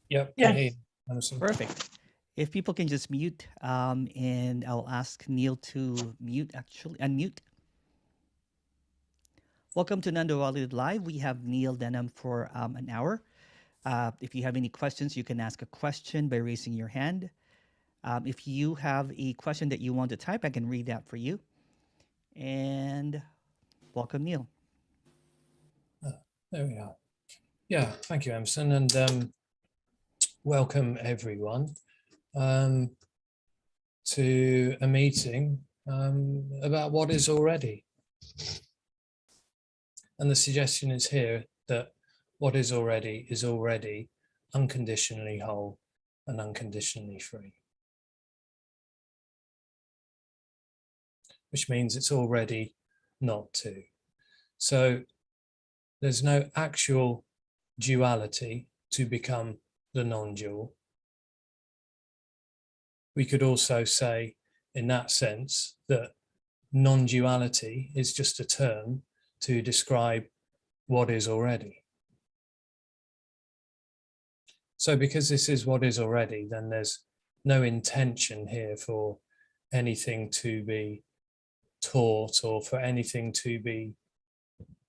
Yep. Yeah. Perfect. If people can just mute, and I'll ask Neil to mute, actually, unmute. Welcome to Non-duality Live. We have Neil Denham for an hour. If you have any questions, you can ask a question by raising your hand. If you have a question that you want to type, I can read that for you. And welcome, Neil. There we are. Yeah, thank you, Emerson, and welcome everyone to a meeting about what is already. And the suggestion is here that what is already unconditionally whole and unconditionally free. Which means it's already not two. So there's no actual duality to become the non-dual. We could also say, in that sense, that non-duality is just a term to describe what is already. So because this is what is already, then there's no intention here for anything to be taught or for anything to be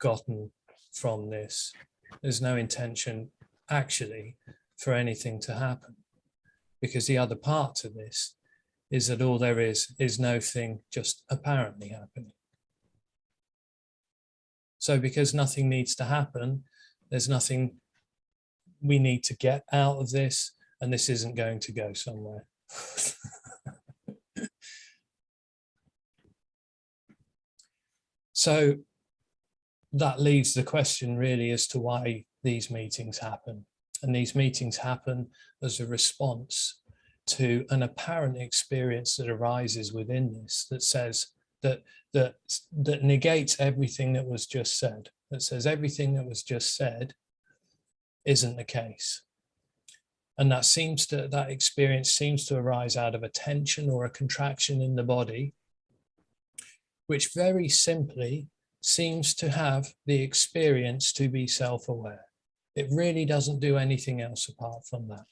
gotten from this. There's no intention actually for anything to happen, because the other part to this is that all there is no thing just apparently happening. So because nothing needs to happen, there's nothing we need to get out of this, and this isn't going to go somewhere. So that leads the question really as to why these meetings happen. And these meetings happen as a response to an apparent experience that arises within this, that says that negates everything that was just said, that says everything that was just said isn't the case. And that experience seems to arise out of a tension or a contraction in the body, which very simply seems to have the experience to be self-aware. It really doesn't do anything else apart from that.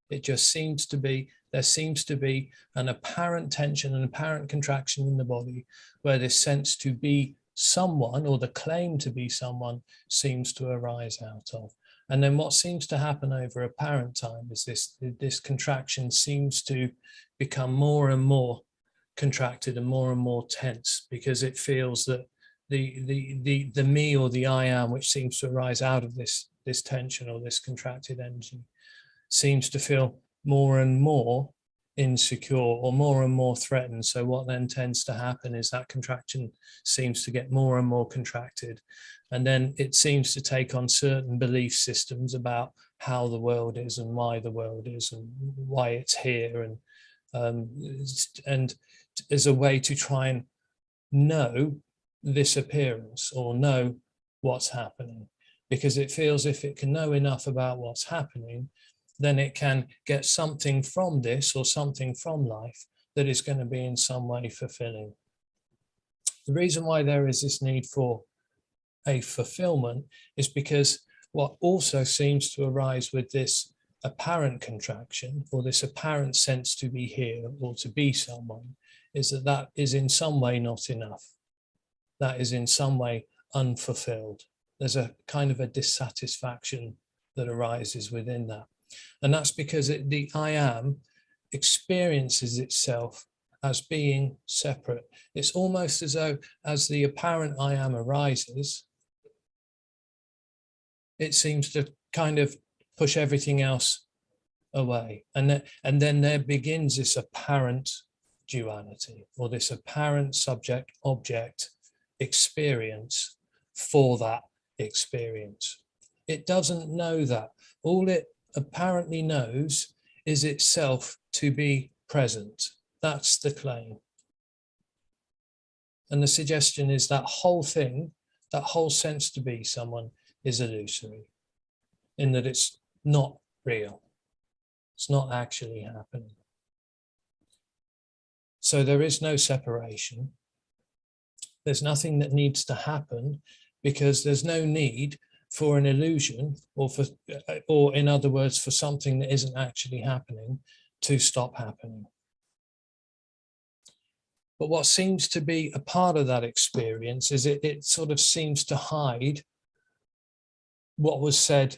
It just seems to be, there seems to be an apparent tension, an apparent contraction in the body, where this sense to be someone, or the claim to be someone, seems to arise out of. And then what seems to happen over apparent time is this contraction seems to become more and more contracted and more tense, because it feels that the me or the I am, which seems to arise out of this tension or this contracted energy, seems to feel more and more insecure or more and more threatened. So what then tends to happen is that contraction seems to get more and more contracted, and then it seems to take on certain belief systems about how the world is and why the world is and why it's here, and as a way to try and know this appearance or know what's happening, because it feels if it can know enough about what's happening, then it can get something from this or something from life that is going to be in some way fulfilling. The reason why there is this need for a fulfillment is because what also seems to arise with this apparent contraction, or this apparent sense to be here or to be someone, is that is in some way not enough. That is in some way unfulfilled. There's a kind of a dissatisfaction that arises within that. And that's because the I am experiences itself as being separate. It's almost as though as the apparent I am arises, it seems to kind of push everything else away. And then there begins this apparent duality, or this apparent subject-object experience for that experience. It doesn't know that. All it apparently knows is itself to be present. That's the claim. And the suggestion is that whole thing, that whole sense to be someone, is illusory, in that it's not real. It's not actually happening. So there is no separation. There's nothing that needs to happen, because there's no need for an illusion, or in other words, for something that isn't actually happening to stop happening. But what seems to be a part of that experience is it sort of seems to hide what was said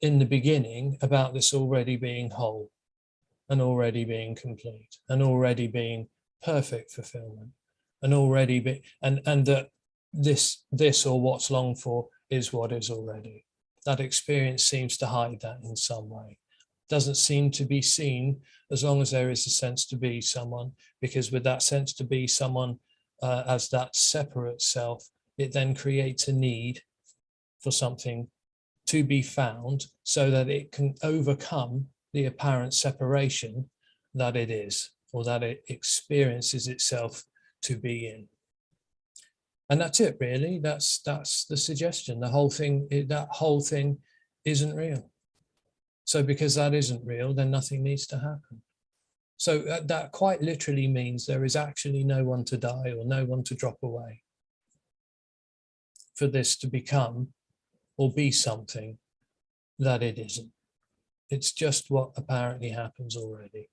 in the beginning about this already being whole and already being complete and already being perfect fulfillment and already be and that this or what's longed for is what is already. That experience seems to hide that in some way. Doesn't seem to be seen as long as there is a sense to be someone, because with that sense to be someone as that separate self, it then creates a need for something to be found so that it can overcome the apparent separation that it is, or that it experiences itself to be in. And that's it, really. That's the suggestion. The whole thing, that whole thing isn't real. So because that isn't real, then nothing needs to happen. So that quite literally means there is actually no one to die or no one to drop away for this to become or be something that it isn't. It's just what apparently happens already.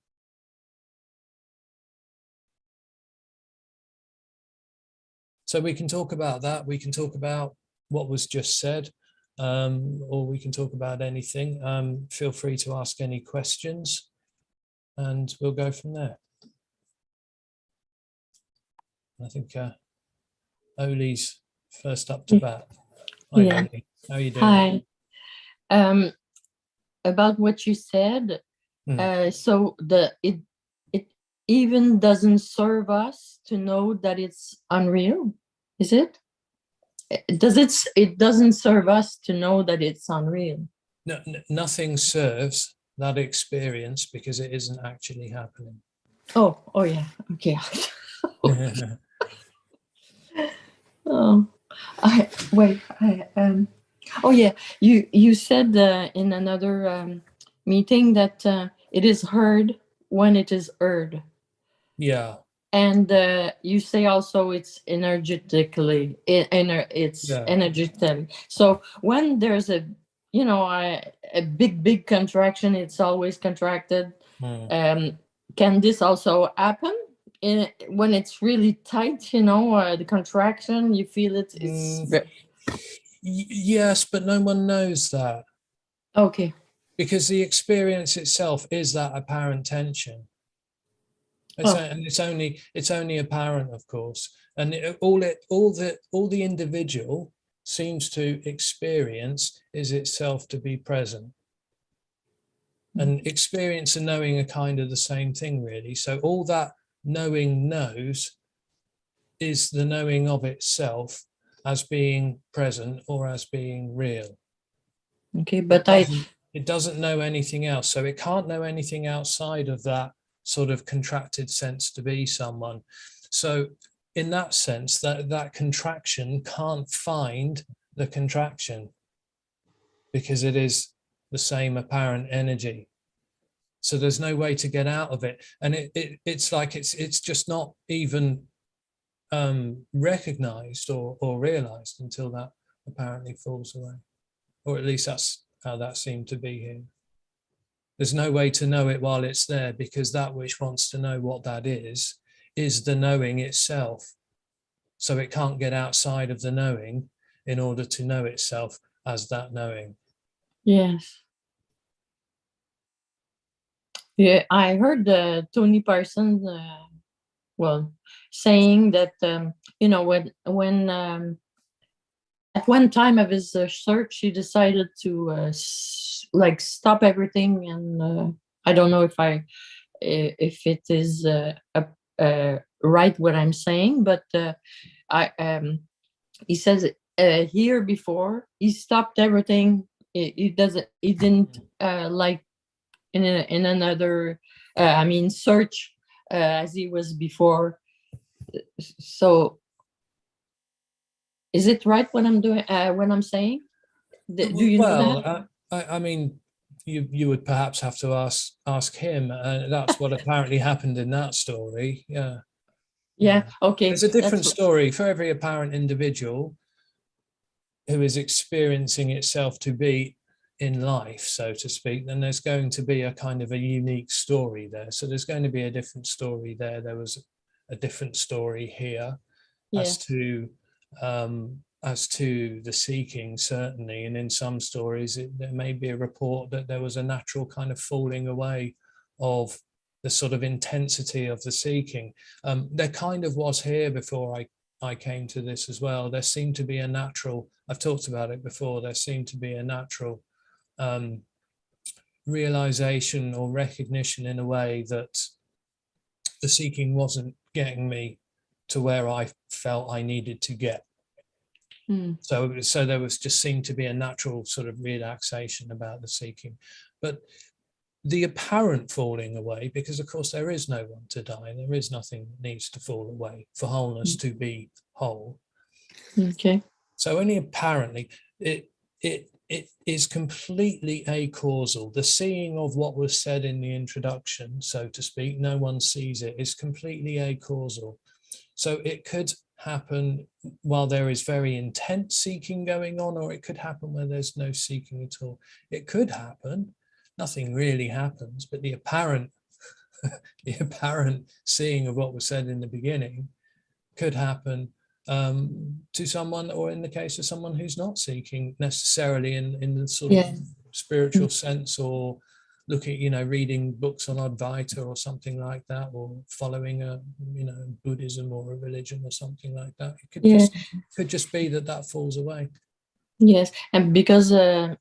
So we can talk about that. We can talk about what was just said, or we can talk about anything. Feel free to ask any questions and we'll go from there. I think Oli's first up to bat. Hi, Yeah. Oli. How are you doing? Hi. About what you said, so it even doesn't serve us to know that it's unreal, is it? It doesn't serve us to know that it's unreal. No, nothing serves that experience because it isn't actually happening. Oh yeah, okay. Oh, oh yeah, you said in another meeting that it is heard when it is heard. Yeah. And you say also it's energetically, it's energetic. So when there's a big contraction, it's always contracted. Can this also happen when it's really tight? The contraction, you feel it. Yes, but no one knows that. Okay. Because the experience itself is that apparent tension. And it's only apparent, of course, and all the individual seems to experience is itself to be present. And experience and knowing are kind of the same thing, really. So all that knowing knows is the knowing of itself as being present or as being real. Okay, but it doesn't know anything else, so it can't know anything outside of that sort of contracted sense to be someone. So in that sense, that contraction can't find the contraction because it is the same apparent energy. So there's no way to get out of it, and it's like it's just not even recognized or realized until that apparently falls away, or at least that's how that seemed to be here. There's no way to know it while it's there, because that which wants to know what that is the knowing itself. So it can't get outside of the knowing in order to know itself as that knowing. Yes. Yeah, I heard Tony Parsons, saying that when at one time of his search, he decided to stop everything, and I don't know if it is right what I'm saying, but he says here before he stopped everything. He didn't like in another search as he was before. So is it right what I'm doing when I'm saying? Do you know that? I mean, you would perhaps have to ask him. That's what apparently happened in that story. Yeah. Okay. There's a different story for every apparent individual. who is experiencing itself to be in life, so to speak, then there's going to be a kind of a unique story there. So there's going to be a different story there. There was a different story here Yeah. as to the seeking, certainly. And in some stories, there may be a report that there was a natural kind of falling away of the sort of intensity of the seeking. There kind of was here before I came to this as well. There seemed to be a natural, I've talked about it before, there seemed to be a natural realization or recognition in a way that the seeking wasn't getting me to where I felt I needed to get. So there was just seemed to be a natural sort of relaxation about the seeking. But the apparent falling away, because of course there is no one to die, there is nothing that needs to fall away for wholeness to be whole. Okay. So only apparently it is completely acausal. The seeing of what was said in the introduction, so to speak, no one sees it, is completely acausal. So it could happen while there is very intense seeking going on, or it could happen where there's no seeking at all. It could happen, nothing really happens, but the apparent seeing of what was said in the beginning could happen to someone, or in the case of someone who's not seeking necessarily in the sort of spiritual sense, or looking, reading books on Advaita or something like that, or following a, Buddhism or a religion or something like that. It could just be that falls away. Yes, and because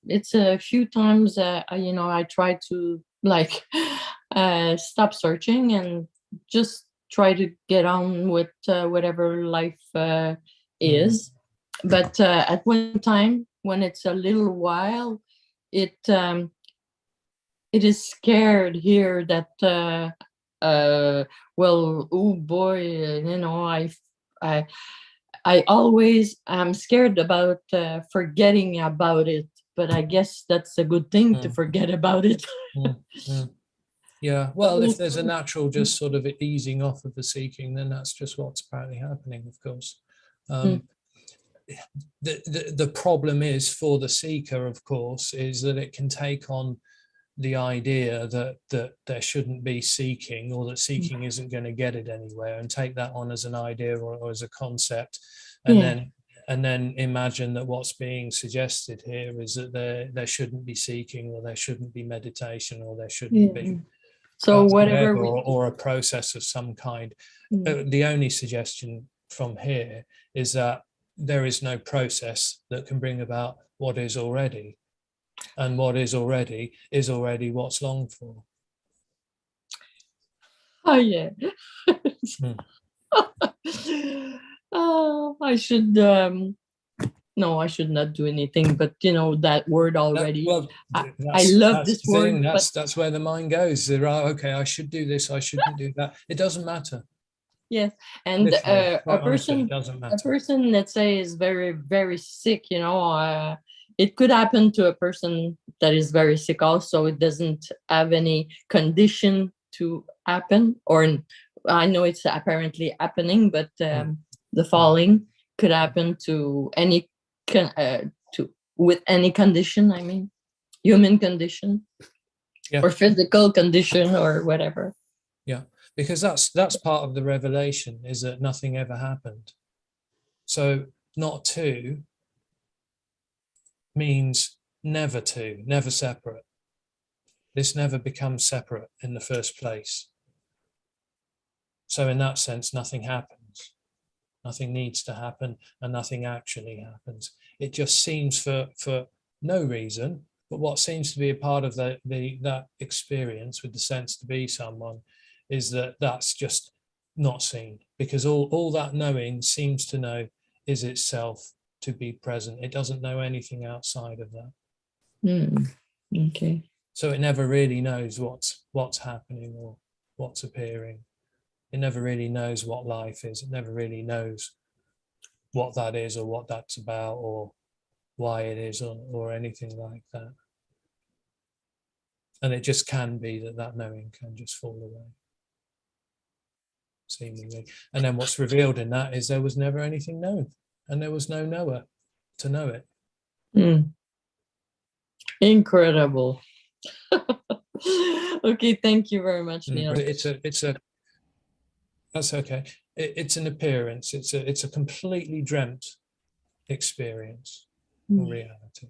it's a few times, I try to stop searching and just try to get on with whatever life is. But at one time, when it's a little while, it is scared here that well, oh boy, I always am scared about forgetting about it, but I guess that's a good thing to forget about it. Yeah, well, if there's a natural just sort of easing off of the seeking, then that's just what's apparently happening, of course. The problem is for the seeker, of course, is that it can take on the idea that there shouldn't be seeking, or that seeking isn't going to get it anywhere, and take that on as an idea or as a concept, and then imagine that what's being suggested here is that there shouldn't be seeking, or there shouldn't be meditation, or there shouldn't be whatever, or a process of some kind. The only suggestion from here is that there is no process that can bring about what is already, and what is already what's longed for. Oh yeah. I should no, I should not do anything, but that word already. I love this word. That's where the mind goes. Okay, I should do this, I shouldn't do that. It doesn't matter. Yes, and a person, let's say, is very, very sick, it could happen to a person that is very sick also. It doesn't have any condition to happen, or I know it's apparently happening, but the falling could happen to any with any condition, I mean, human condition, or physical condition, or whatever. Yeah, because that's part of the revelation, is that nothing ever happened. So not to means never to, never separate. This never becomes separate in the first place. So in that sense, nothing happens. Nothing needs to happen, and nothing actually happens. It just seems for no reason, but what seems to be a part of that experience with the sense to be someone is that's just not seen, because all that knowing seems to know is itself to be present. It doesn't know anything outside of that. Okay. So it never really knows what's happening or what's appearing. It never really knows what life is. It never really knows what that is, or what that's about, or why it is, or anything like that. And it just can be that knowing can just fall away, seemingly. And then what's revealed in that is there was never anything known, and there was no knower to know it. Mm. Incredible. Okay, thank you very much, Neil. That's okay. It's an appearance. It's a completely dreamt experience or reality,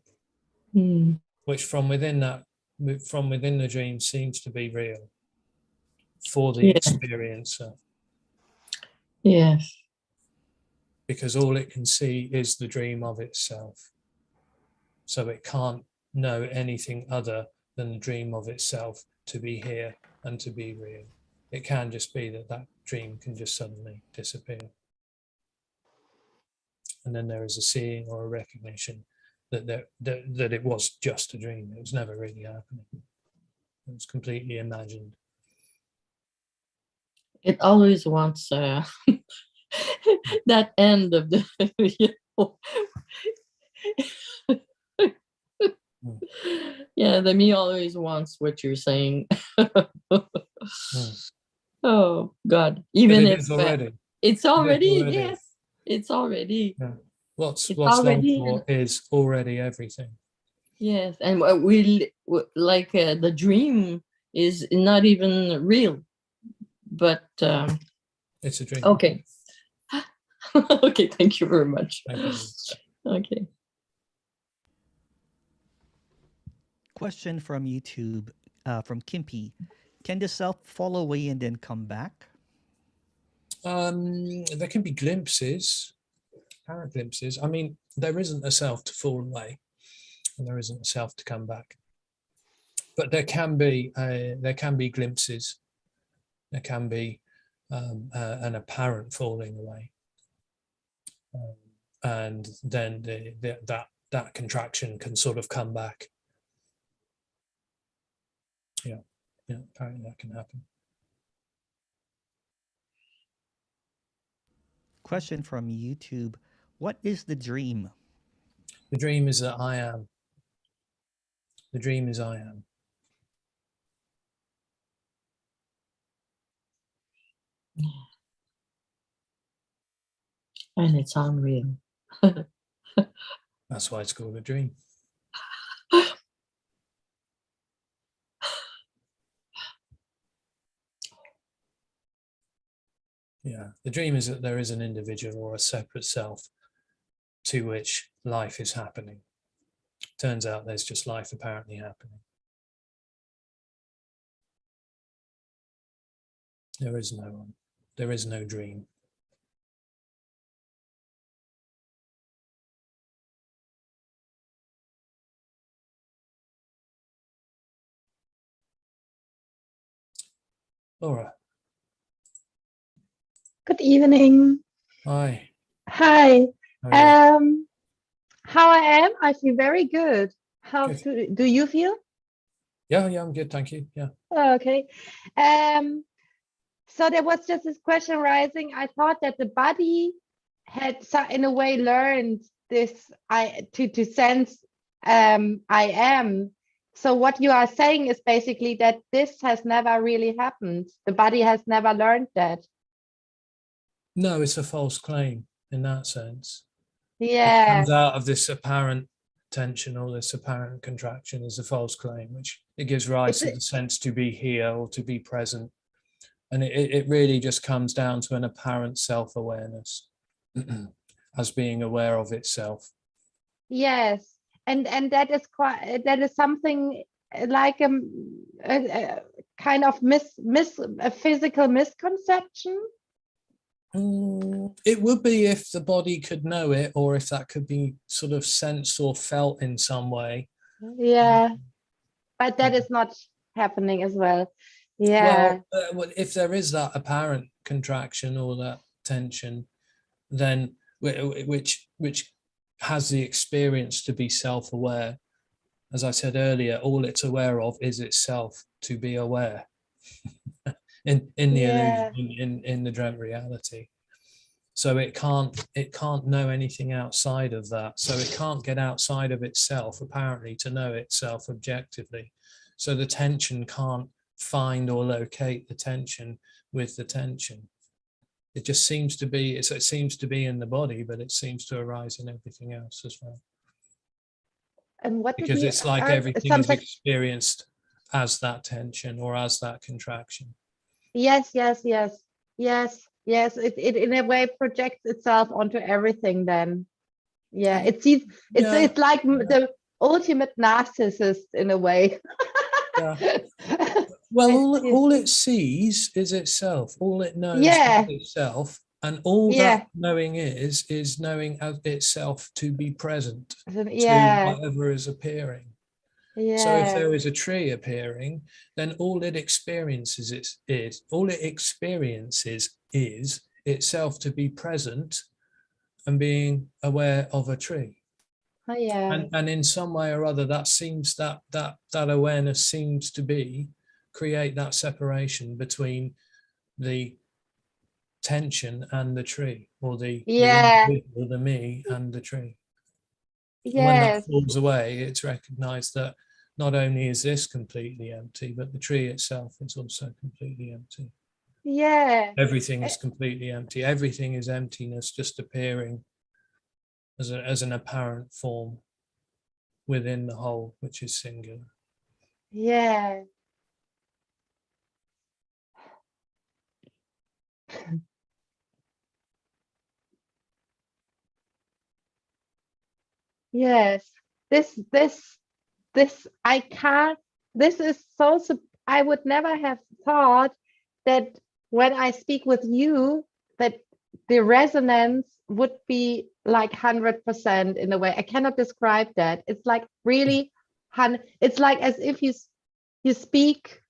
which from within the dream seems to be real for the experiencer. Yes. Because all it can see is the dream of itself. So it can't know anything other than the dream of itself to be here and to be real. It can just be that dream can just suddenly disappear. And then there is a seeing or a recognition that it was just a dream. It was never really happening. It was completely imagined. It always wants that end of the video. Yeah, the me always wants what you're saying. Oh God! Even if it's already, yes, it's already. Yeah. What's longed for is already everything. Yes, and we like the dream is not even real, but it's a dream. Okay. Okay, thank you very much. Thank you. Okay. Question from YouTube, from Kimpy. Can the self fall away and then come back? There can be glimpses, apparent glimpses. I mean, there isn't a self to fall away, and there isn't a self to come back. But there can be glimpses. There can be an apparent falling away, and then that contraction can sort of come back. Yeah, apparently that can happen. Question from YouTube. What is the dream? The dream is that I am. The dream is I am. And it's unreal. That's why it's called a dream. Yeah, the dream is that there is an individual or a separate self to which life is happening. Turns out there's just life apparently happening. There is no one. There is no dream. Laura. Good evening. Hi. Hi. How How I am? I feel very good. How good. do you feel? Yeah, I'm good, thank you. Yeah. Okay. So there was just this question rising. I thought that the body had in a way learned this to sense I am. So what you are saying is basically that this has never really happened. The body has never learned that. No, it's a false claim in that sense. Yeah. It comes out of this apparent tension or this apparent contraction is a false claim, which it gives rise to the sense to be here or to be present. And it really just comes down to an apparent self-awareness as being aware of itself. Yes, and that is something like a kind of a physical misconception. It would be if the body could know it, or if that could be sort of sensed or felt in some way. Yeah, but that is not happening as well. Yeah. Well, if there is that apparent contraction or that tension, then which has the experience to be self-aware. As I said earlier, all it's aware of is itself to be aware in the illusion, in the dreamt reality. So it can't know anything outside of that. So it can't get outside of itself, apparently, to know itself objectively. So the tension can't find or locate the tension with the tension. It just seems to be, it seems to be in the body, but it seems to arise in everything else as well. And what did Because you it's like ask? everything is Something. experienced as that tension or as that contraction. Yes, yes, yes, yes, yes. It in a way projects itself onto everything. Then, yeah, it sees. Yeah. It's like the ultimate narcissist in a way. Yeah. Well, Yeah. all it sees is itself. All it knows Yeah. is itself, and all Yeah. that knowing is knowing as itself to be present to Yeah. whatever is appearing. So if Yeah. there is a tree appearing, then all it experiences is all it experiences is itself to be present and being aware of a tree. Oh, yeah. And in some way or other, that seems that awareness seems to be create that separation between the tension and the tree, or the Yeah. individual, the me and the tree. And when that Yes. falls away, it's recognized that not only is this completely empty, but the tree itself is also completely empty. Yeah. Everything is completely empty. Everything is emptiness, just appearing as an apparent form within the whole, which is singular. Yeah. Yes. This I can't. This is so. I would never have thought that when I speak with you, that the resonance would be like 100% in a way. I cannot describe that. It's like really, it's like as if you speak.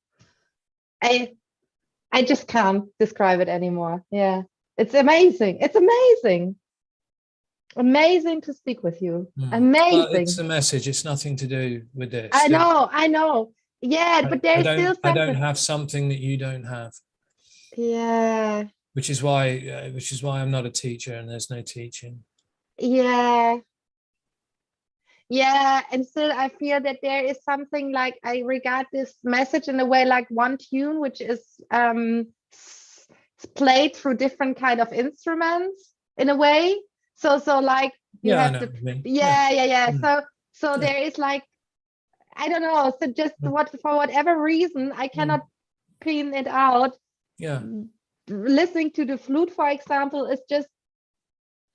I just can't describe it anymore. Yeah, it's amazing. It's amazing. Amazing to speak with you. Well, it's Amazing. the message. It's nothing to do with this. I know. I know. Yeah, but there's still I don't something. have something that you don't have. Yeah. Which is why I'm not a teacher, and there's no teaching. Yeah. Yeah, and still I feel that there is something like I regard this message in a way like one tune, which is played through different kind of instruments in a way. So like you Yeah, I have know the what you mean. yeah. Mm. So Yeah. there is like I don't know. So just what for whatever reason I cannot pin it out. Yeah. Listening to the flute, for example, is just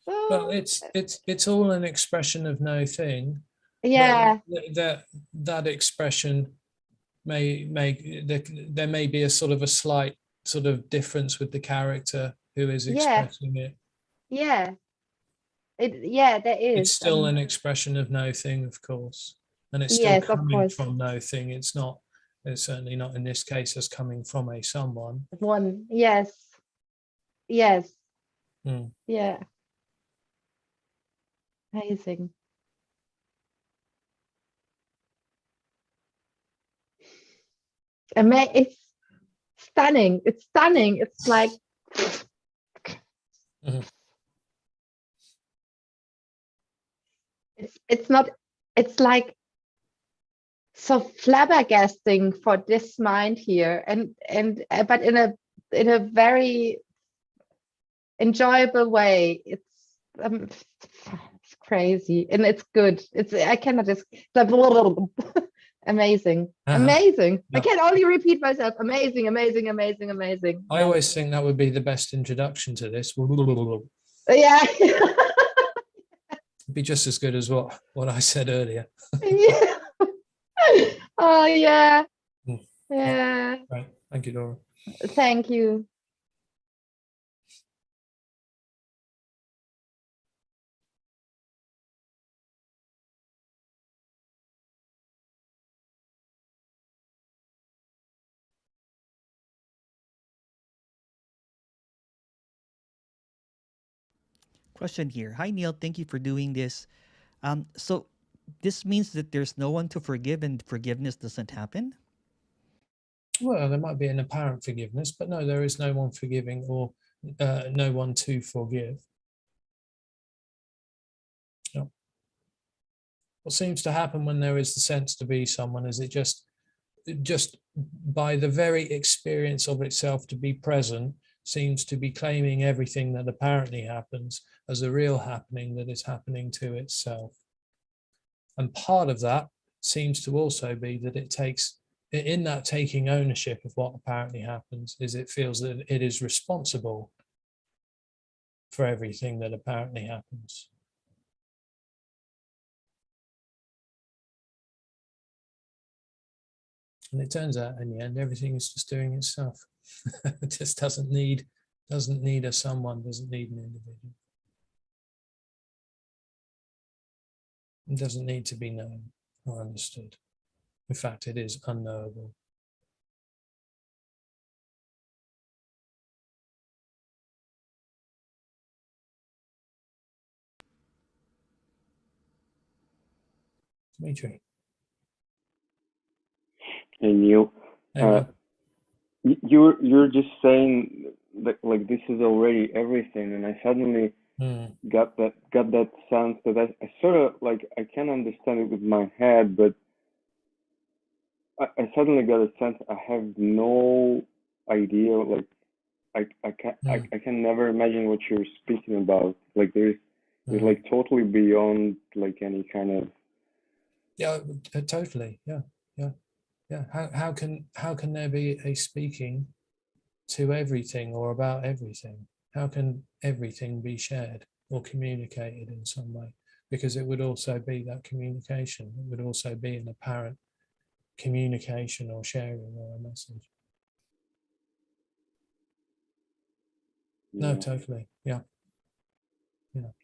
Well, it's all an expression of no thing. yeah. But that expression there may be a sort of a slight sort of difference with the character who is Yeah. expressing it. Yeah. There It's is. still an expression of no thing, of course, and it's still Yes, of coming course. from no thing. It's certainly not in this case as coming from a someone. One. Yes. Yes. Mm. Yeah. Amazing. It's stunning. It's stunning. It's like it's not it's like so flabbergasting for this mind here and but in a very enjoyable way. It's crazy and it's good. It's I cannot just amazing. Amazing. I can only repeat myself. Amazing, amazing, amazing, amazing. I always think that would be the best introduction to this. Yeah. It'd be just as good as what I said earlier. Yeah. Oh yeah. Mm. Yeah. Right. Thank you, Laura. Thank you. Question here. Hi, Neil. Thank you for doing this. So this means that there's no one to forgive and forgiveness doesn't happen? Well, there might be an apparent forgiveness, but no, there is no one forgiving or no one to forgive. No. What seems to happen when there is the sense to be someone is it just by the very experience of itself to be present seems to be claiming everything that apparently happens as a real happening that is happening to itself. And part of that seems to also be that it takes, in that taking ownership of what apparently happens, is it feels that it is responsible for everything that apparently happens. And it turns out in the end, everything is just doing itself. It just doesn't need a someone, doesn't need an individual. It doesn't need to be known or understood. In fact, it is unknowable. Dimitri. Hey Neil, Anyway. you're just saying that like this is already everything, and I suddenly got that sense that I sort of like I can understand it with my head, but I suddenly got a sense I have no idea. Like I can never imagine what you're speaking about. Like there's like totally beyond like any kind of. Yeah, totally. Yeah. How can there be a speaking to everything or about everything? How can everything be shared or communicated in some way? Because it would also be that communication. It would also be an apparent communication or sharing or a message. No, totally. Yeah.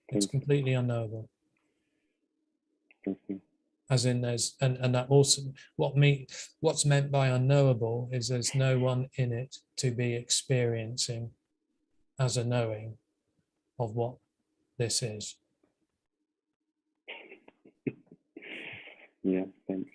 It's completely unknowable. As in there's and that also what's meant by unknowable is there's no one in it to be experiencing as a knowing of what this is. Yeah, thanks.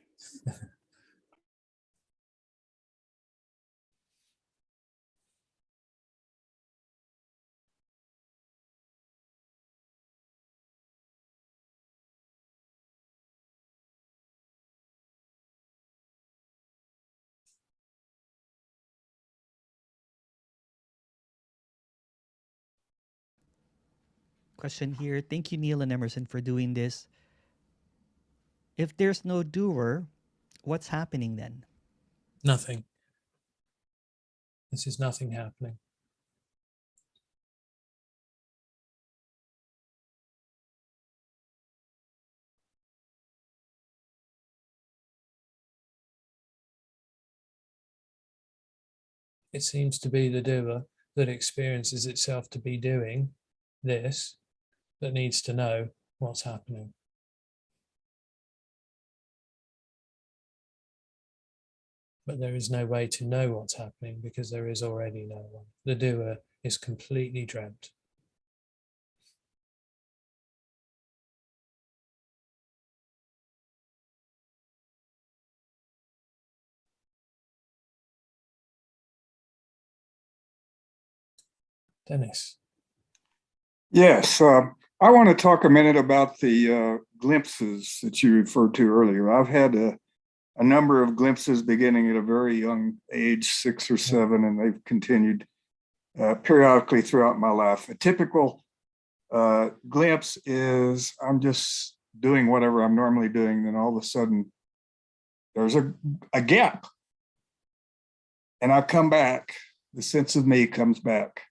Question here. Thank you, Neil and Emerson, for doing this. If there's no doer, what's happening then? Nothing. This is nothing happening. It seems to be the doer that experiences itself to be doing this, that needs to know what's happening. But there is no way to know what's happening because there is already no one. The doer is completely dreamt. Dennis. Yes, I want to talk a minute about the glimpses that you referred to earlier. I've had a number of glimpses beginning at a very young age, 6 or 7, and they've continued periodically throughout my life. A typical glimpse is I'm just doing whatever I'm normally doing, then all of a sudden there's a gap, and I come back. The sense of me comes back.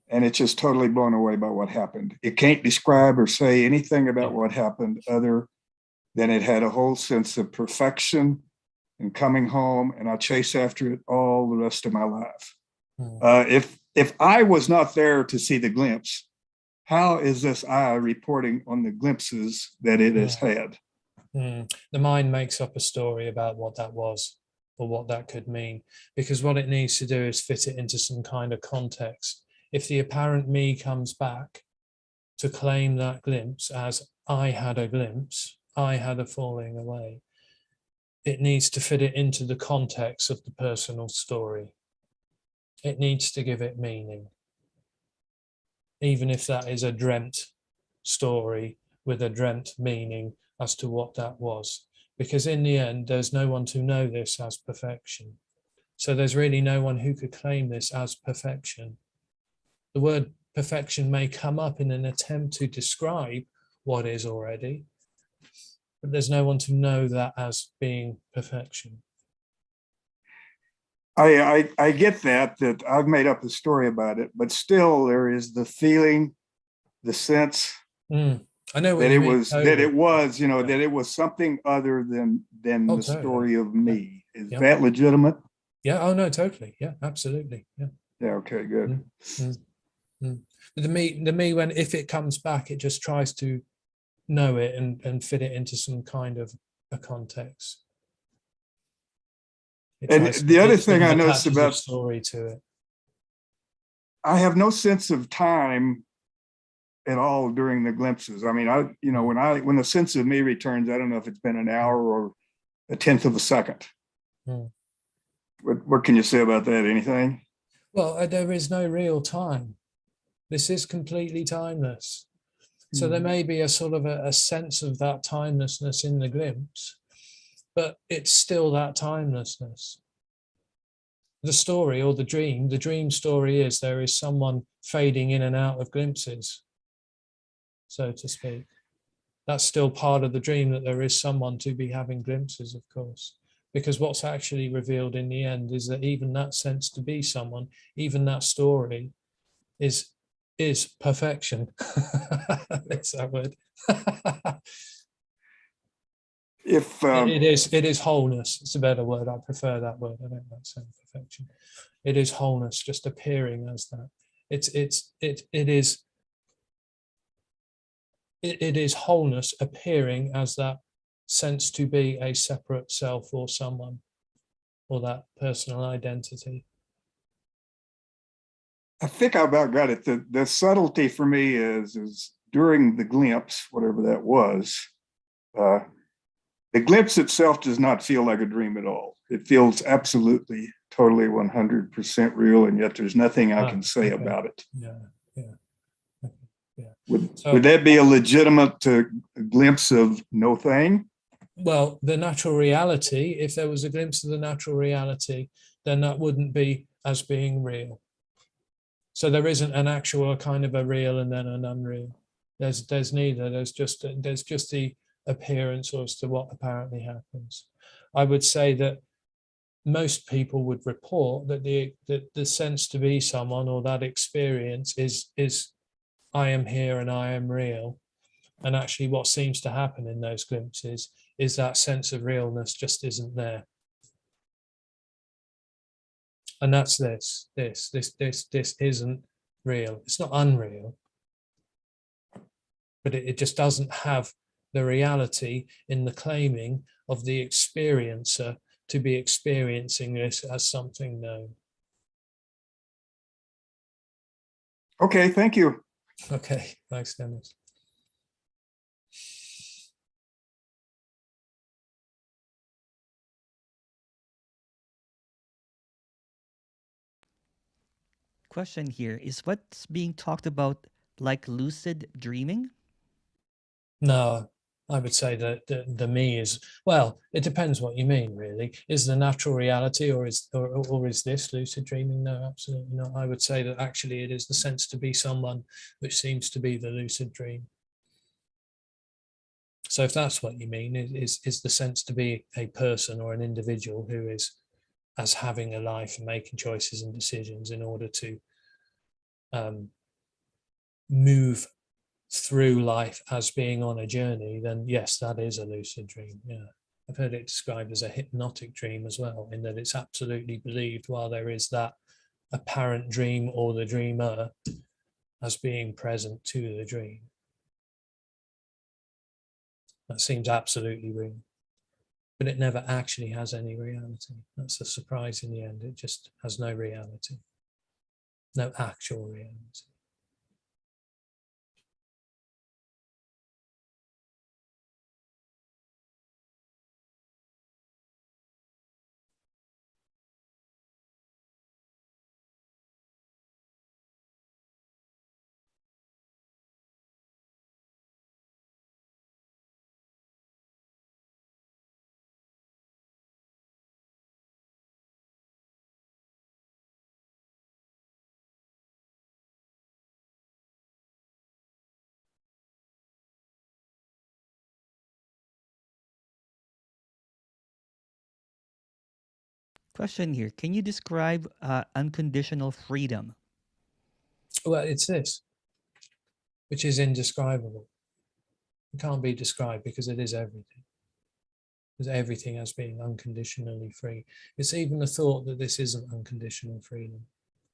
And it's just totally blown away by what happened. It can't describe or say anything about what happened other than it had a whole sense of perfection and coming home, and I chase after it all the rest of my life. If I was not there to see the glimpse, how is this I reporting on the glimpses that it has had? The mind makes up a story about what that was or what that could mean, because what it needs to do is fit it into some kind of context. If the apparent me comes back to claim that glimpse as I had a glimpse, I had a falling away, it needs to fit it into the context of the personal story. It needs to give it meaning, even if that is a dreamt story with a dreamt meaning as to what that was. Because in the end, there's no one to know this as perfection. So there's really no one who could claim this as perfection. The word perfection may come up in an attempt to describe what is already, but there's no one to know that as being perfection. I get that I've made up a story about it, but still there is the feeling, the sense I know what that you it mean. was Totally. that it was, you know, that it was something other than Oh, the totally. story of me. Is Yeah. that legitimate? Yeah. Oh no, totally. Yeah, absolutely. Yeah. Yeah. Okay. Good. The me, when if it comes back, it just tries to know it and fit it into some kind of a context. And the other thing I noticed attaches a about story to it. I have no sense of time at all during the glimpses. I mean, when the sense of me returns, I don't know if it's been an hour or a tenth of a second. What can you say about that? Anything? Well, there is no real time. This is completely timeless. So there may be a sort of a sense of that timelessness in the glimpse, but it's still that timelessness. The story or the dream story is there is someone fading in and out of glimpses, so to speak. That's still part of the dream, that there is someone to be having glimpses, of course, because what's actually revealed in the end is that even that sense to be someone, even that story is perfection. It's that word. If it is wholeness. It's a better word. I prefer that word. I don't like saying perfection. It is wholeness, just appearing as that. It is wholeness appearing as that sense to be a separate self or someone, or that personal identity. I think I about got it. The subtlety for me is during the glimpse, whatever that was, the glimpse itself does not feel like a dream at all. It feels absolutely, totally 100% real, and yet there's nothing I can say about it. Would that be a legitimate glimpse of no thing? Well, the natural reality, if there was a glimpse of the natural reality, then that wouldn't be as being real. So there isn't an actual kind of a real and then an unreal. There's neither. There's just the appearance as to what apparently happens. I would say that most people would report that the sense to be someone, or that experience is I am here and I am real. And actually what seems to happen in those glimpses is that sense of realness just isn't there. And that's this isn't real. It's not unreal, but it just doesn't have the reality in the claiming of the experiencer to be experiencing this as something known. Okay, thank you. Okay, thanks, Dennis. Question here, is what's being talked about like lucid dreaming? No, I would say that the me is, well, it depends what you mean, really. Is the natural reality, or is this lucid dreaming? No, absolutely not. I would say that actually it is the sense to be someone, which seems to be the lucid dream. So if that's what you mean, is the sense to be a person or an individual who is as having a life and making choices and decisions in order to move through life as being on a journey, then yes, that is a lucid dream. Yeah, I've heard it described as a hypnotic dream as well, in that it's absolutely believed while there is that apparent dream or the dreamer as being present to the dream. That seems absolutely real, but it never actually has any reality. That's the surprise in the end. It just has no reality, no actual reality. Question here. Can you describe unconditional freedom? Well, it's this, which is indescribable. It can't be described because it is everything. It's everything as being unconditionally free. It's even the thought that this isn't unconditional freedom,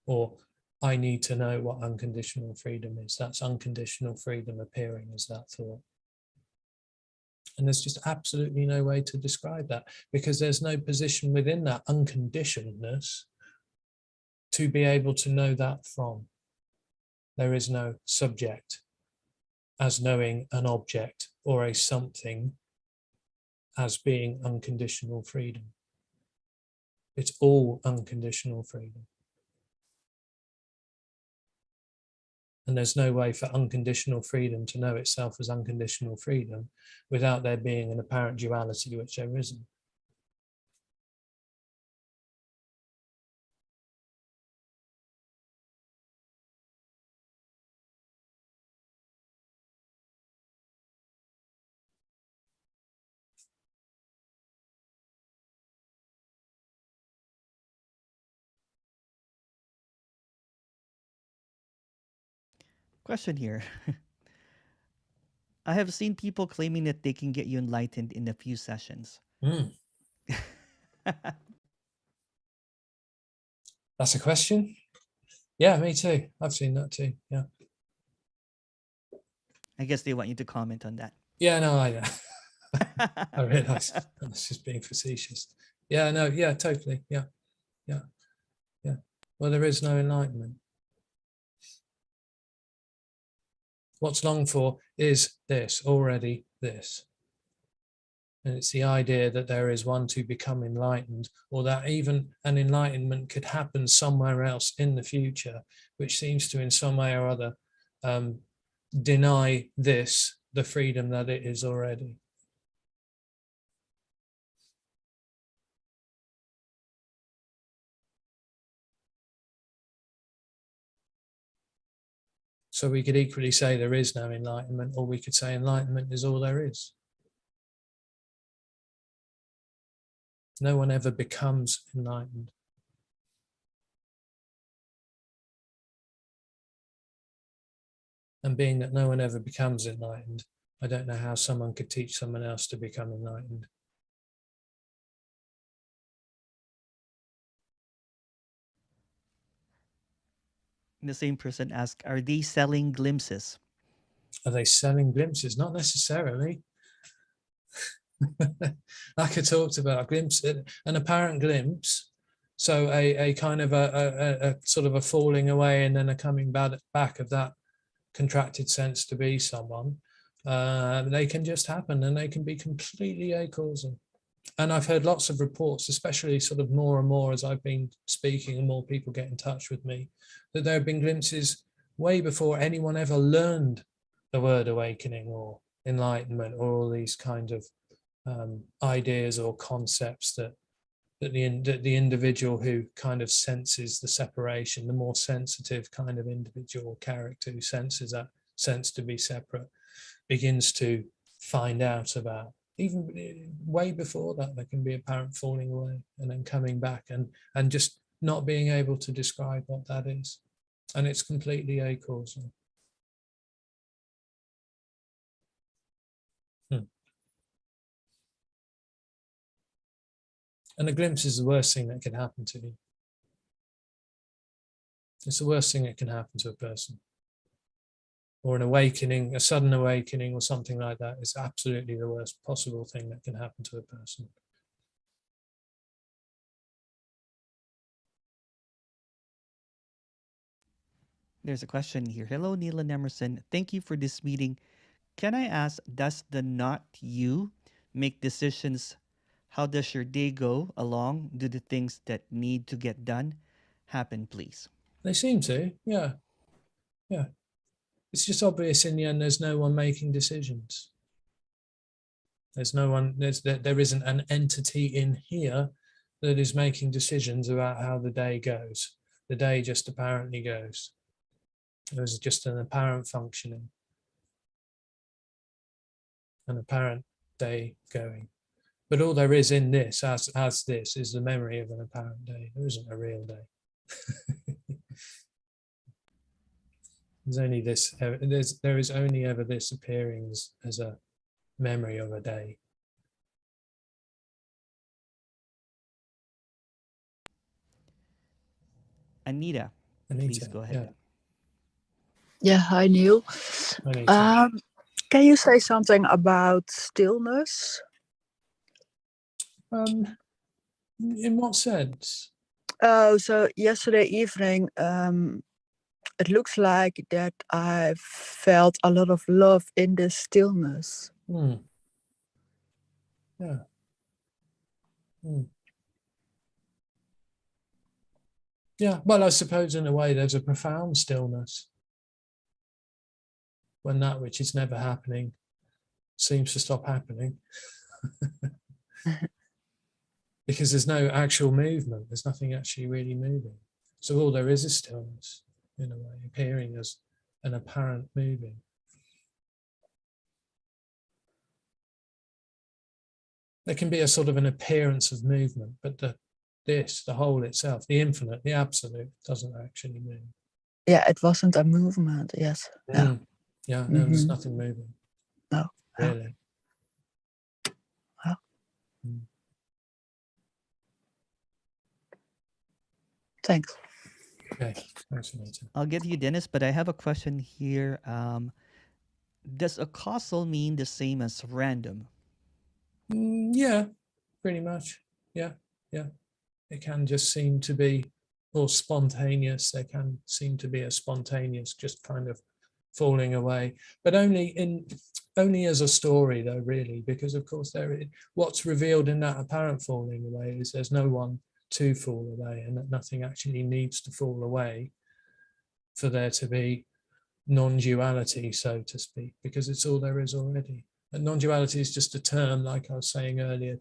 or I need to know what unconditional freedom is. That's unconditional freedom appearing as that thought. And there's just absolutely no way to describe that, because there's no position within that unconditionedness to be able to know that from. There is no subject as knowing an object or a something as being unconditional freedom. It's all unconditional freedom. And there's no way for unconditional freedom to know itself as unconditional freedom without there being an apparent duality, which there isn't. Question here. I have seen people claiming that they can get you enlightened in a few sessions. That's a question? Yeah, me too. I've seen that too. Yeah. I guess they want you to comment on that. Yeah, no, I know. I realise I was just being facetious. Yeah, no, yeah, totally. Yeah, yeah, yeah. Well, there is no enlightenment. What's longed for is this, already this. And it's the idea that there is one to become enlightened, or that even an enlightenment could happen somewhere else in the future, which seems to, in some way or other, deny this, the freedom that it is already. So we could equally say there is no enlightenment, or we could say enlightenment is all there is. No one ever becomes enlightened. And being that no one ever becomes enlightened, I don't know how someone could teach someone else to become enlightened. The same person asked, are they selling glimpses? Are they selling glimpses? Not necessarily. Like I talked about, a glimpse, an apparent glimpse. So a kind of a sort of a falling away and then a coming back of that contracted sense to be someone. They can just happen, and they can be completely acausal. And I've heard lots of reports, especially sort of more and more as I've been speaking and more people get in touch with me, that there have been glimpses way before anyone ever learned the word awakening or enlightenment or all these kind of ideas or concepts that the individual who kind of senses the separation, the more sensitive kind of individual character who senses that sense to be separate, begins to find out about. Even way before that, there can be apparent falling away and then coming back and just not being able to describe what that is. And it's completely acausal. And a glimpse is the worst thing that can happen to you. It's the worst thing that can happen to a person. Or an awakening, a sudden awakening or something like that is absolutely the worst possible thing that can happen to a person. There's a question here. Hello, Neil and Emerson. Thank you for this meeting. Can I ask, does the not you make decisions? How does your day go along? Do the things that need to get done happen, please? They seem to, yeah. Yeah. It's just obvious in the end there's no one making decisions. There's no one, there isn't an entity in here that is making decisions about how the day goes. The day just apparently goes. There's just an apparent functioning, an apparent day going. But all there is in this, as this, is the memory of an apparent day. There isn't a real day. There's only this. There is only ever this appearing as a memory of a day. Anita, please Anita, go ahead. Yeah, hi Neil. Anita. Can you say something about stillness? In what sense? Oh, so yesterday evening, it looks like that I felt a lot of love in this stillness. Yeah. Yeah, well, I suppose in a way there's a profound stillness when that which is never happening seems to stop happening. Because there's no actual movement, there's nothing actually really moving. So all there is stillness, in a way, appearing as an apparent moving. There can be a sort of an appearance of movement, but the whole itself, the infinite, the absolute, doesn't actually move. Yeah, it wasn't a movement, yes. Yeah, Yeah, no, there's nothing moving. No. Really. Oh. Thanks. Okay, thanks, Anita. I'll get to you, Dennis, but I have a question here. Does a causal mean the same as random? Yeah, pretty much. Yeah. It can just seem to be more spontaneous. There can seem to be a spontaneous, just kind of falling away, but only as a story, though, really, because of course what's revealed in that apparent falling away is there's no one to fall away, and that nothing actually needs to fall away for there to be non-duality, so to speak, because it's all there is already. And non-duality is just a term, like I was saying earlier,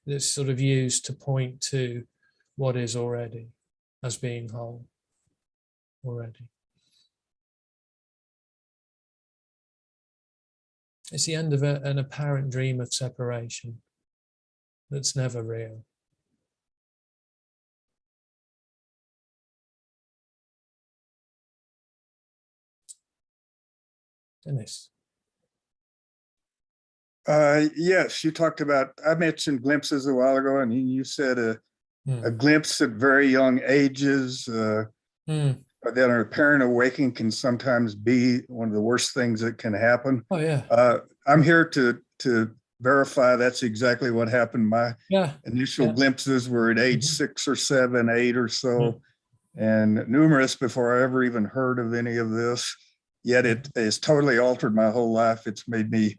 that's sort of used to point to what is already as being whole already. It's the end of an apparent dream of separation that's never real. Dennis. Yes, you talked about, I mentioned glimpses a while ago, and you said a glimpse at very young ages, but then an apparent awakening can sometimes be one of the worst things that can happen. Oh, yeah. I'm here to verify that's exactly what happened. My initial glimpses were at age 6 or 7, 8 or so, and numerous before I ever even heard of any of this. Yet it has totally altered my whole life. It's made me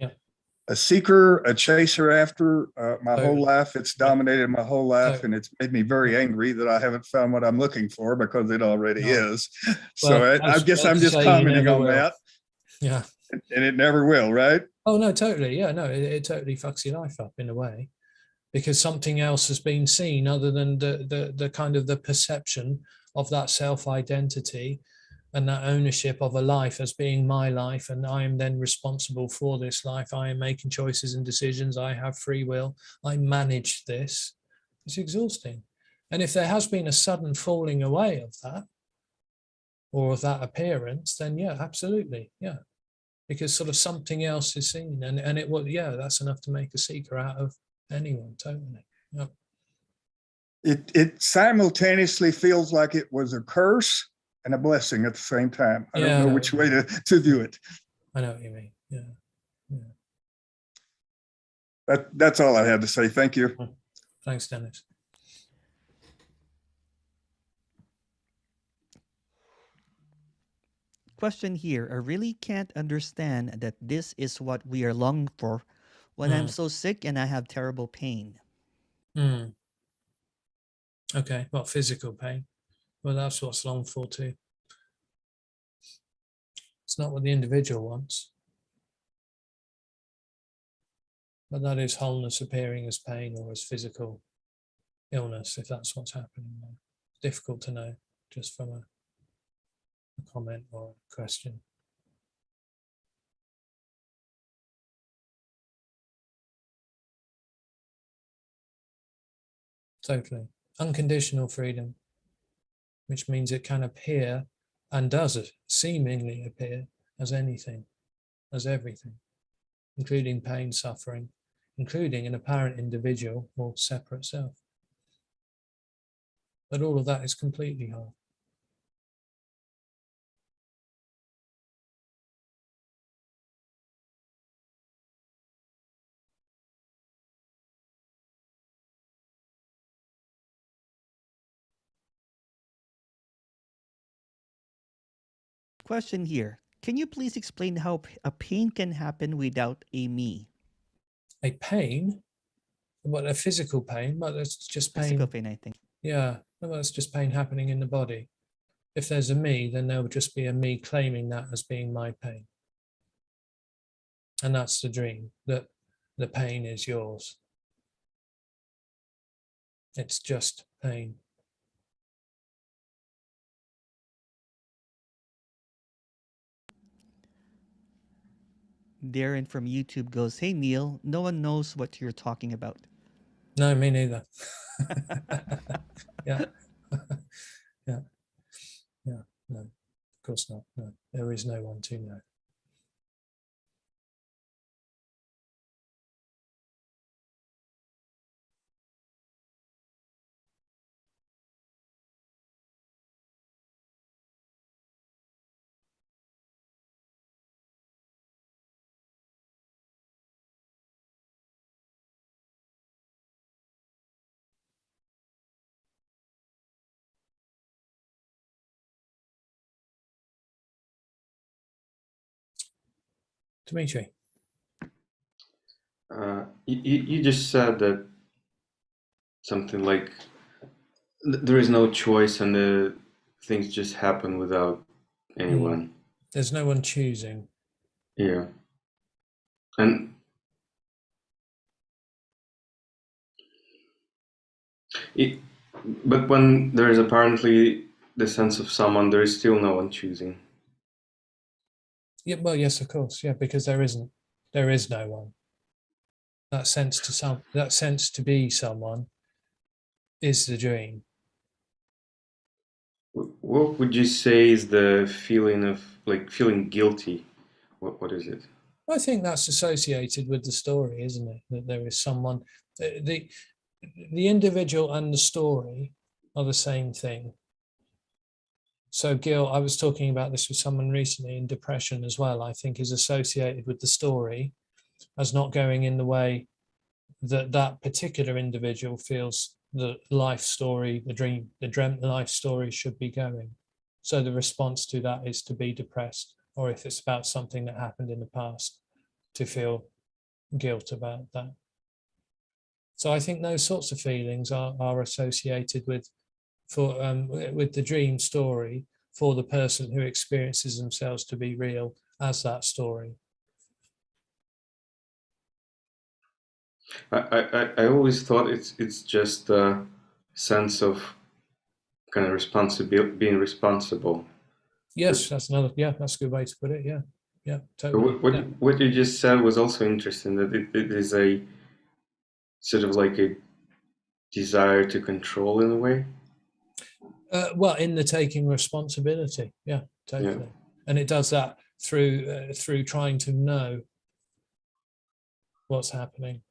a seeker, a chaser after my whole life. It's dominated my whole life, and it's made me very angry that I haven't found what I'm looking for, because it already is. So I guess I'm just commenting on that. Yeah. And it never will, right? Oh, no, totally. Yeah, no, it totally fucks your life up in a way, because something else has been seen other than the kind of the perception of that self-identity and that ownership of a life as being my life, and I am then responsible for this life. I am making choices and decisions. I have free will. I manage this. It's exhausting. And if there has been a sudden falling away of that, or of that appearance, then yeah, absolutely, yeah, because sort of something else is seen, and it will, yeah, that's enough to make a seeker out of anyone, totally. Yeah. It simultaneously feels like it was a curse and a blessing at the same time. I don't know which way to view it. I know what you mean. Yeah. That's all I had to say. Thank you. Thanks, Dennis. Question here. I really can't understand that this is what we are longing for when I'm so sick and I have terrible pain. Okay, well, physical pain. Well, that's what's longed for too. It's not what the individual wants, but that is wholeness appearing as pain or as physical illness, if that's what's happening. It's difficult to know just from a comment or a question. Totally. Unconditional freedom, which means it can appear and does seemingly appear as anything, as everything, including pain, suffering, including an apparent individual or separate self. But all of that is completely whole. Question here. Can you please explain how a pain can happen without a me? A pain, what, a physical pain, but it's just pain. Physical pain, I think. Yeah, well, it's just pain happening in the body. If there's a me, then there would just be a me claiming that as being my pain. And that's the dream, that the pain is yours. It's just pain. Darren from YouTube goes, "Hey Neil, no one knows what you're talking about." No, me neither. Yeah. Yeah. Yeah. No, of course not. No, there is no one to know. Dimitri. You just said that something like there is no choice and the things just happen without anyone. There's no one choosing. Yeah. And but when there is apparently the sense of someone, there is still no one choosing. Yeah, well, yes, of course. Yeah, because there is no one. That sense to be someone is the dream. What would you say is the feeling of like feeling guilty? What is it? I think that's associated with the story, isn't it? That there is someone, the individual and the story are the same thing. So guilt, I was talking about this with someone recently, in depression as well, I think is associated with the story as not going in the way that that particular individual feels the life story, the dreamt life story should be going. So the response to that is to be depressed, or if it's about something that happened in the past, to feel guilt about that. So I think those sorts of feelings are associated with the dream story for the person who experiences themselves to be real as that story. I always thought it's just a sense of kind of responsibility, being responsible. Yes, that's another. Yeah, that's a good way to put it. Yeah, yeah, totally. What you just said was also interesting. That it is a sort of like a desire to control in a way. Well, in the taking responsibility. Yeah, totally. Yeah. And it does that through trying to know what's happening.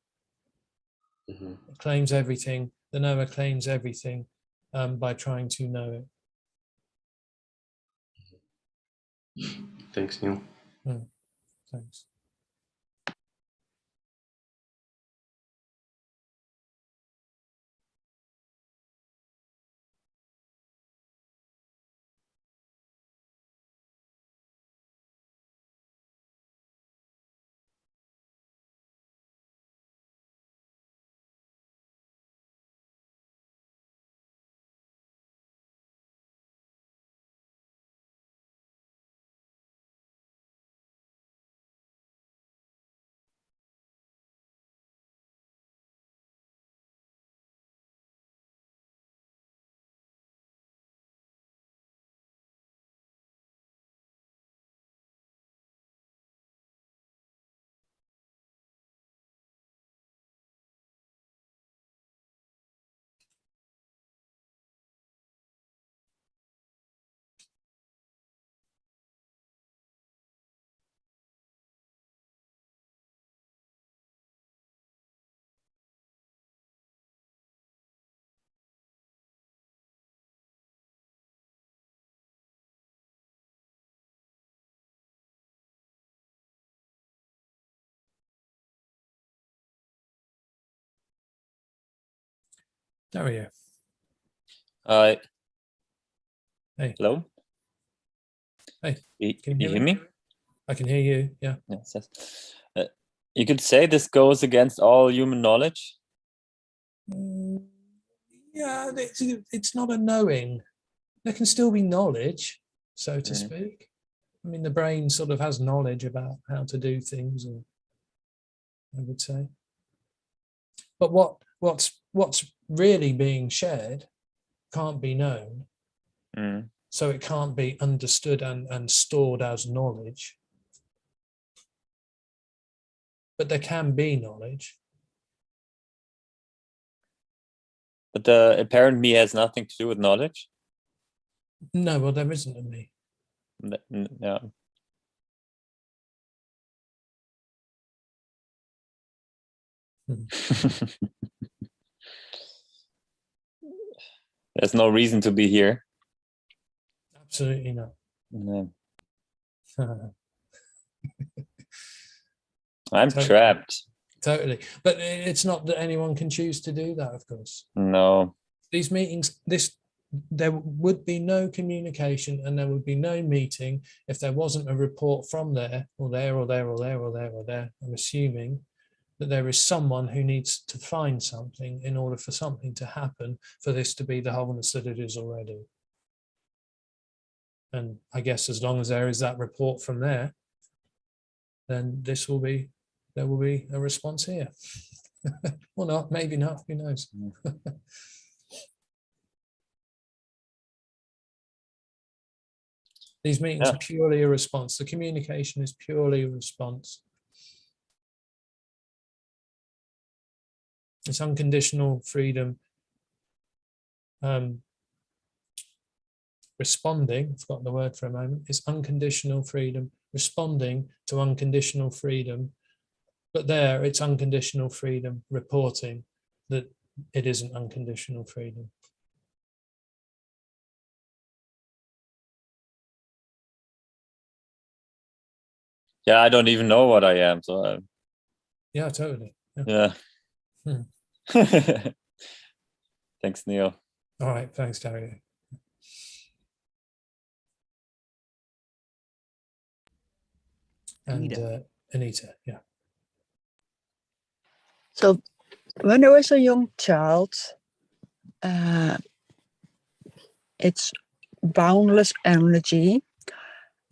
Mm-hmm. It claims everything. The knower claims everything by trying to know it. Thanks, Neil. Thanks. There we go. Hey. Hello? Hey, Can you hear me? I can hear you, yeah. Yes. You could say this goes against all human knowledge? Yeah, it's not a knowing. There can still be knowledge, so to speak. I mean, the brain sort of has knowledge about how to do things, and I would say. But what's really being shared can't be known. So it can't be understood and stored as knowledge. But there can be knowledge. But the apparent me has nothing to do with knowledge? No, well, there isn't a me. No. There's no reason to be here. Absolutely not. No. I'm trapped. Totally. But it's not that anyone can choose to do that, of course. No. These meetings, there would be no communication and there would be no meeting if there wasn't a report from there or there or there or there or there or there. I'm assuming that there is someone who needs to find something in order for something to happen, for this to be the wholeness that it is already. And I guess as long as there is that report from there, then there will be a response here. Or not, maybe not, who knows? These meetings are purely a response. The communication is purely a response. It's unconditional freedom. Responding, I've forgotten the word for a moment, it's unconditional freedom, responding to unconditional freedom. But there, it's unconditional freedom, reporting that it isn't unconditional freedom. Yeah, I don't even know what I am. So yeah, totally. Yeah. Thanks, Neil. All right, thanks, Dario. And Anita, yeah. So when I was a young child, it's boundless energy,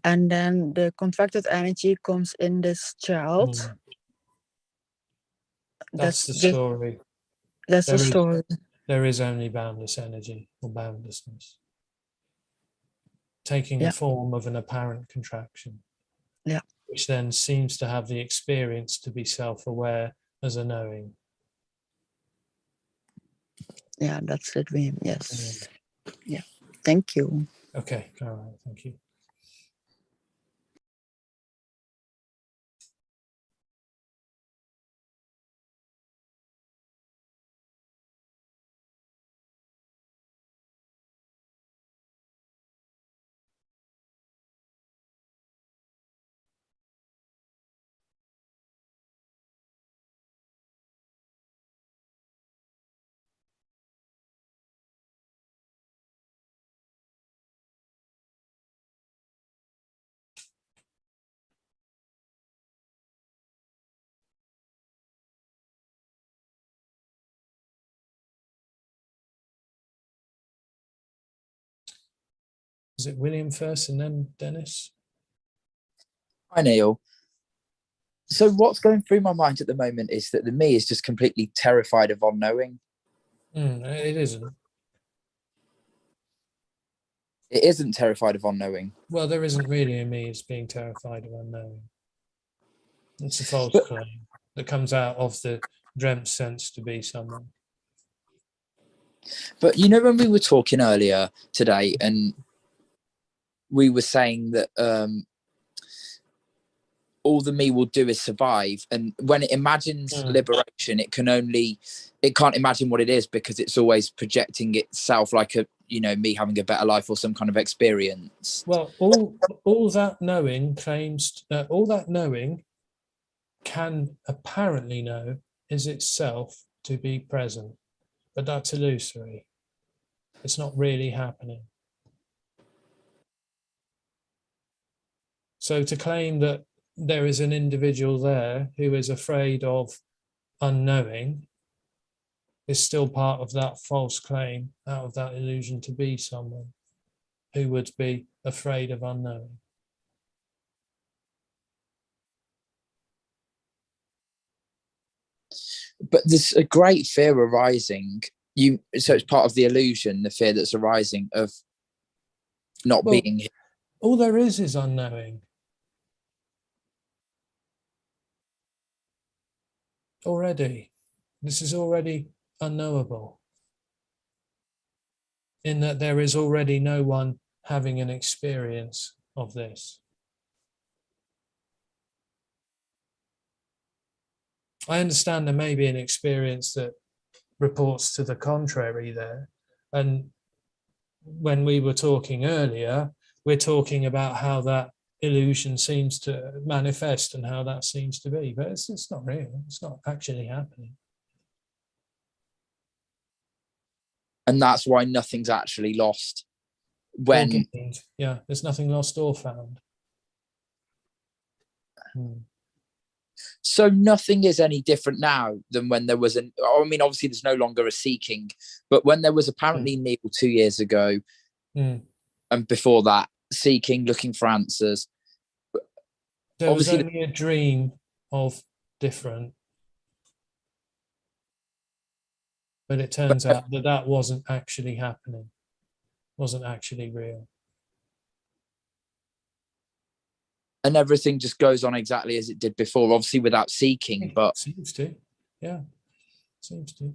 and then the contracted energy comes in this child. That's the story. That's the story. There is only boundless energy or boundlessness, taking the form of an apparent contraction, which then seems to have the experience to be self-aware as a knowing. Yeah, that's it. Yes. Yeah. Thank you. Okay. All right. Thank you. Is it William first and then Dennis? Hi, Neil. So what's going through my mind at the moment is that the me is just completely terrified of unknowing. It isn't. It isn't terrified of unknowing. Well, there isn't really a me as being terrified of unknowing. It's a false claim that comes out of the dreamt sense to be someone. But you know, when we were talking earlier today and we were saying that all the me will do is survive, and when it imagines liberation, it can't imagine what it is because it's always projecting itself like me having a better life or some kind of experience. Well, all that knowing claims all that knowing can apparently know is itself to be present. but that's illusory. It's not really happening. So to claim that there is an individual there who is afraid of unknowing is still part of that false claim, out of that illusion to be someone who would be afraid of unknowing. But there's a great fear arising. So it's part of the illusion, the fear that's arising of not being here. All there is unknowing. Already. This is already unknowable. In that there is already no one having an experience of this. I understand there may be an experience that reports to the contrary there. And when we were talking earlier, we're talking about how that illusion seems to manifest and how that seems to be, but it's not real. It's not actually happening. And that's why nothing's actually lost. When yeah, there's nothing lost or found. So nothing is any different now than when there was I mean, obviously there's no longer a seeking, but when there was apparently Neil 2 years ago, and before that, seeking, looking for answers. There was only a dream of different. But it turns out that that wasn't actually happening, wasn't actually real. And everything just goes on exactly as it did before, obviously without seeking, but... Seems to, yeah, seems to.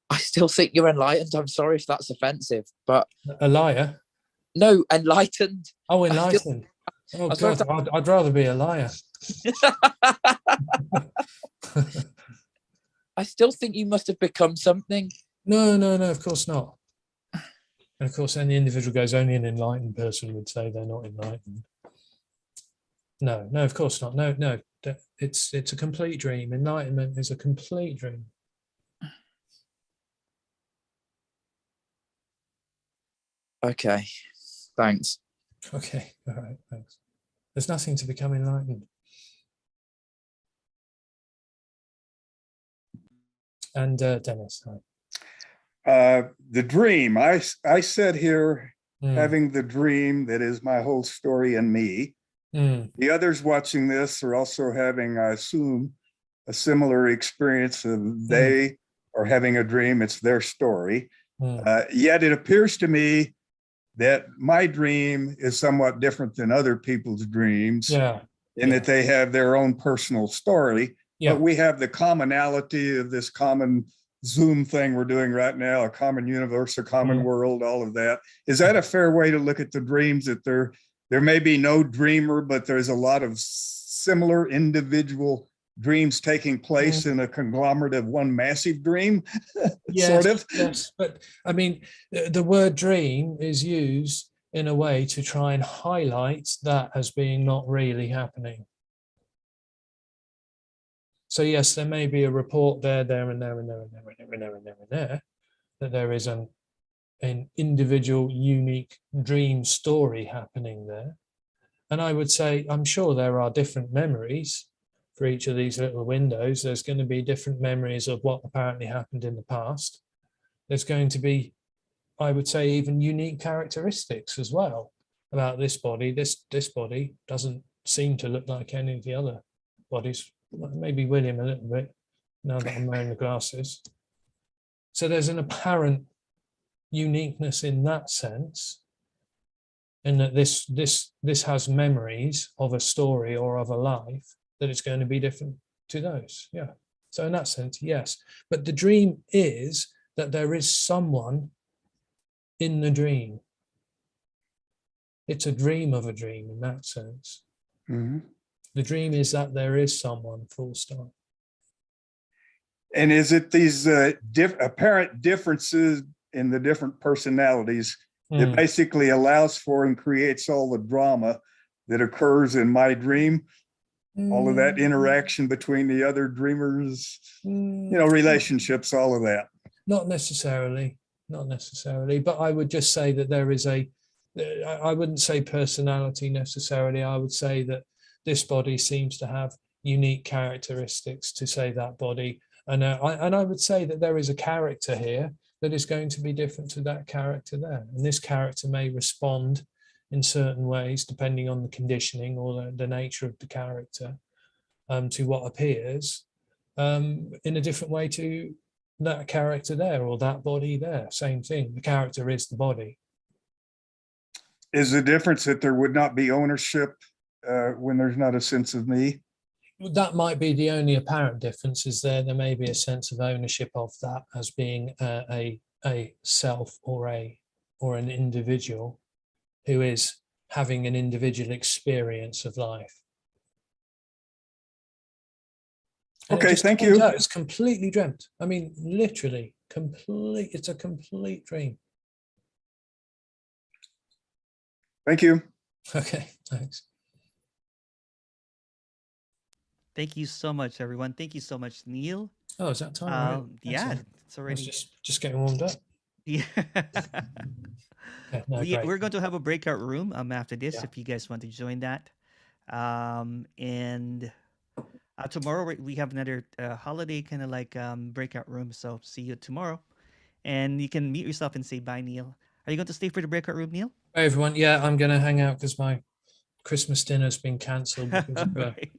I still think you're enlightened. I'm sorry if that's offensive, but... A liar? No, enlightened. Oh, enlightened. Oh, God, I'd rather be a liar. I still think you must have become something. No, of course not. And of course, any individual goes, only an enlightened person would say they're not enlightened. No, of course not. No, it's a complete dream. Enlightenment is a complete dream. Okay, thanks. Okay, all right, thanks. There's nothing to become enlightened. And Dennis, hi. The dream. I sit here having the dream that is my whole story and me. The others watching this are also having, I assume, a similar experience of they are having a dream. It's their story. Yet it appears to me that my dream is somewhat different than other people's dreams, in that they have their own personal story. But we have the commonality of this common Zoom thing we're doing right now, a common universe, a common world, all of that. Is that a fair way to look at the dreams, that there may be no dreamer, but there's a lot of similar individual dreams taking place in a conglomerate of one massive dream? Yes, sort of. Yes, but I mean, the word dream is used in a way to try and highlight that as being not really happening. So yes, there may be a report there, and there, that there is an individual, unique dream story happening there. And I would say, I'm sure there are different memories for each of these little windows. There's going to be different memories of what apparently happened in the past. There's going to be, I would say, even unique characteristics as well about this body. This body doesn't seem to look like any of the other bodies. Maybe William a little bit, now that I'm wearing the glasses. So there's an apparent uniqueness in that sense, in that this has memories of a story or of a life that it's going to be different to those. Yeah. So in that sense, yes. But the dream is that there is someone in the dream. It's a dream of a dream in that sense. The dream is that there is someone, full stop. And is it these apparent differences in the different personalities that basically allows for and creates all the drama that occurs in my dream? all of that interaction between the other dreamers, relationships, all of that? Not necessarily, but I would just say that there is I wouldn't say personality necessarily. I would say that this body seems to have unique characteristics to say that body. And I would say that there is a character here that is going to be different to that character there. And this character may respond in certain ways, depending on the conditioning or the nature of the character, to what appears in a different way to that character there or that body there. Same thing. The character is the body. Is the difference that there would not be ownership when there's not a sense of me? That might be the only apparent difference. Is there may be a sense of ownership of that as being a self or an individual who is having an individual experience of life. And okay, thank you. It's completely dreamt. I mean, literally complete. It's a complete dream. Thank you. Okay, thanks. Thank you so much, everyone. Thank you so much, Neil. Oh, is that time? Already? Yeah, it's already. Just getting warmed up. Yeah. Okay, no, we're going to have a breakout room after this if you guys want to join that. And tomorrow we have another holiday kind of like breakout room. So see you tomorrow. And you can mute yourself and say bye, Neil. Are you going to stay for the breakout room, Neil? Hey, everyone. Yeah, I'm going to hang out because my Christmas dinner's been cancelled because of Right.